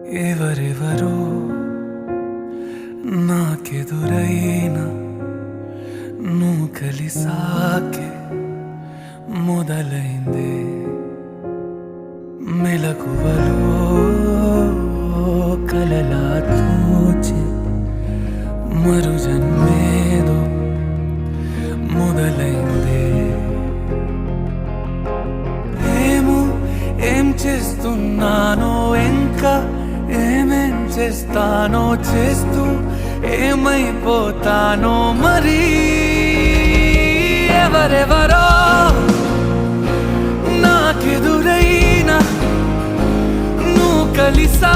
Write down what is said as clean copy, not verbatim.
ఎవరెవరో నాకెదురైనా నువ్వు కలిసాకే మొదలైందే మెలకువలో కలలా తోచి మరు జన్మేదో మొదలైందే ఏం చేస్తున్నానో ఇంకా ఏమేం చేస్తానో చేస్తూ ఏమైపోతానో మరి ఎవరెవరో నాకెదురైనా నువ్వు కలిసా